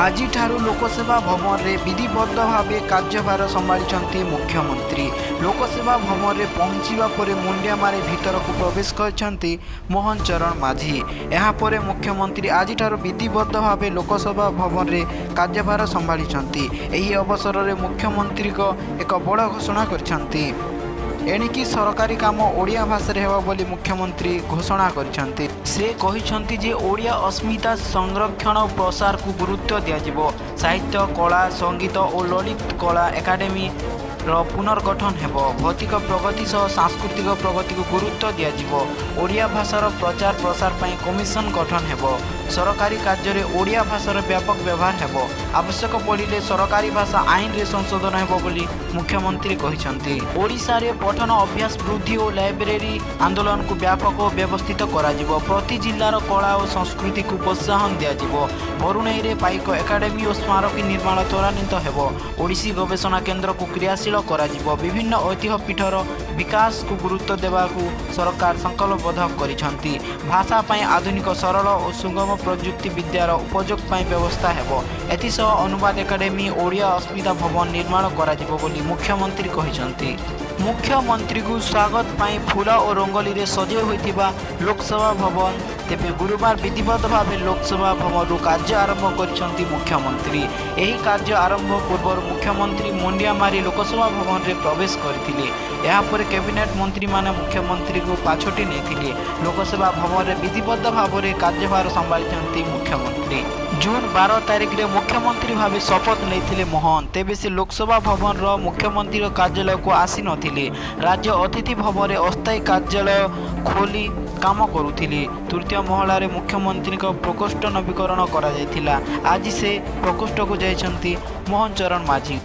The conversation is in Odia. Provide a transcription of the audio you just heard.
ଆଜିଠାରୁ ଲୋକସେବା ଭବନରେ ବିଧିବଦ୍ଧ ଭାବେ କାର୍ଯ୍ୟଭାର ସମ୍ଭାଳିଛନ୍ତି ମୁଖ୍ୟମନ୍ତ୍ରୀ। ଲୋକସେବା ଭବନରେ ପହଞ୍ଚିବା ପରେ ମୁଣ୍ଡିଆ ମାରି ଭିତରକୁ ପ୍ରବେଶ କରିଛନ୍ତି ମୋହନ ଚରଣ ମାଝୀ। ଏହାପରେ ମୁଖ୍ୟମନ୍ତ୍ରୀ ଆଜିଠାରୁ ବିଧିବଦ୍ଧ ଭାବେ ଲୋକସେବା ଭବନରେ କାର୍ଯ୍ୟଭାର ସମ୍ଭାଳିଛନ୍ତି। ଏହି ଅବସରରେ ମୁଖ୍ୟମନ୍ତ୍ରୀଙ୍କ ଏକ ବଡ଼ ଘୋଷଣା କରିଛନ୍ତି। ଏଣିକି ସରକାରୀ କାମ ଓଡ଼ିଆ ଭାଷାରେ ହେବ ବୋଲି ମୁଖ୍ୟମନ୍ତ୍ରୀ ଘୋଷଣା କରିଛନ୍ତି। ସେ କହିଛନ୍ତି ଯେ ଓଡ଼ିଆ ଅସ୍ମିତା ସଂରକ୍ଷଣ ଓ ପ୍ରସାରକୁ ଗୁରୁତ୍ୱ ଦିଆଯିବ। ସାହିତ୍ୟ, କଳା, ସଙ୍ଗୀତ ଓ ଲଳିତ କଳା ଏକାଡେମୀର ପୁନର୍ଗଠନ ହେବ। ଭୌତିକ ପ୍ରଗତି ସହ ସାଂସ୍କୃତିକ ପ୍ରଗତିକୁ ଗୁରୁତ୍ୱ ଦିଆଯିବ। ଓଡ଼ିଆ ଭାଷାର ପ୍ରଚାର ପ୍ରସାର ପାଇଁ କମିଶନ ଗଠନ ହେବ। ସରକାରୀ କାର୍ଯ୍ୟରେ ଓଡ଼ିଆ ଭାଷାର ବ୍ୟାପକ ବ୍ୟବହାର ହେବ। ଆବଶ୍ୟକ ପଡ଼ିଲେ ସରକାରୀ ଭାଷା ଆଇନରେ ସଂଶୋଧନ ହେବ ବୋଲି ମୁଖ୍ୟମନ୍ତ୍ରୀ କହିଛନ୍ତି। ଓଡ଼ିଶାରେ ପଠନ ଅଭ୍ୟାସ ବୃଦ୍ଧି ଓ ଲାଇବ୍ରେରୀ ଆନ୍ଦୋଳନକୁ ବ୍ୟାପକ ଓ ବ୍ୟବସ୍ଥିତ କରାଯିବ। ପ୍ରତି ଜିଲ୍ଲାର କଳା ଓ ସଂସ୍କୃତିକୁ ପ୍ରୋତ୍ସାହନ ଦିଆଯିବ। ବରୁଣେଇରେ ପାଇକ ଏକାଡେମୀ ଓ ସ୍ମାରକୀ ନିର୍ମାଣ ତ୍ୱରାନ୍ୱିତ ହେବ। ଓଡ଼ିଶୀ ଗବେଷଣା କେନ୍ଦ୍ରକୁ କ୍ରିୟାଶୀଳ କରାଯିବ। ବିଭିନ୍ନ ଐତିହ୍ୟ ପୀଠର ବିକାଶକୁ ଗୁରୁତ୍ୱ ଦେବାକୁ ସରକାର ସଂକଳ୍ପବଦ୍ଧ କରିଛନ୍ତି। ଭାଷା ପାଇଁ ଆଧୁନିକ, ସରଳ ଓ ସୁଗମ ପ୍ରଯୁକ୍ତି ବିଦ୍ୟାର ଉପଯୋଗ ପାଇଁ ବ୍ୟବସ୍ଥା ହେବ। ଏଥିସହ ଅନୁବାଦ ଏକାଡେମୀ, ଓଡ଼ିଆ ଅସ୍ମିତା ଭବନ ନିର୍ମାଣ କରାଯିବ ବୋଲି ମୁଖ୍ୟମନ୍ତ୍ରୀ କହିଛନ୍ତି। ମୁଖ୍ୟମନ୍ତ୍ରୀଙ୍କୁ ସ୍ୱାଗତ ପାଇଁ ଫୁଲ ଓ ରଙ୍ଗୋଲିରେ ସଜେଇ ହୋଇଥିବା ଲୋକସେବା ଭବନ। ତେବେ ଗୁରୁବାର ବିଧିବଦ୍ଧ ଭାବେ ଲୋକସେବା ଭବନରୁ କାର୍ଯ୍ୟ ଆରମ୍ଭ କରିଛନ୍ତି ମୁଖ୍ୟମନ୍ତ୍ରୀ। ଏହି କାର୍ଯ୍ୟ ଆରମ୍ଭ ପୂର୍ବରୁ ମୁଖ୍ୟମନ୍ତ୍ରୀ ମୁଣ୍ଡିଆ ମାରି ଲୋକସେବା ଭବନରେ ପ୍ରବେଶ କରିଥିଲେ। ଏହାପରେ କ୍ୟାବିନେଟ୍ ମନ୍ତ୍ରୀମାନେ ମୁଖ୍ୟମନ୍ତ୍ରୀଙ୍କୁ ପାଛୋଟି ନେଇଥିଲେ। ଲୋକସେବା ଭବନରେ ବିଧିବଦ୍ଧ ଭାବରେ କାର୍ଯ୍ୟଭାର ସମ୍ଭାଳିଛନ୍ତି ମୁଖ୍ୟମନ୍ତ୍ରୀ। ଜୁନ୍ 12 ତାରିଖରେ ମୁଖ୍ୟମନ୍ତ୍ରୀ ଭାବେ ଶପଥ ନେଇଥିଲେ ମୋହନ। ତେବେ ସେ ଲୋକସେବା ଭବନର ମୁଖ୍ୟମନ୍ତ୍ରୀଙ୍କ କାର୍ଯ୍ୟାଳୟକୁ ଆସିନଥିଲେ। ରାଜ୍ୟ ଅତିଥି ଭବନରେ ଅସ୍ଥାୟୀ କାର୍ଯ୍ୟାଳୟ ଖୋଲି କାମ କରୁଥିଲେ। ତୃତୀୟ ମହଲାରେ ମୁଖ୍ୟମନ୍ତ୍ରୀଙ୍କ ପ୍ରକୋଷ୍ଠ ନବୀକରଣ କରାଯାଇଥିଲା। ଆଜି ସେ ପ୍ରକୋଷ୍ଠକୁ ଯାଇଛନ୍ତି ମୋହନ ଚରଣ ମାଝୀ।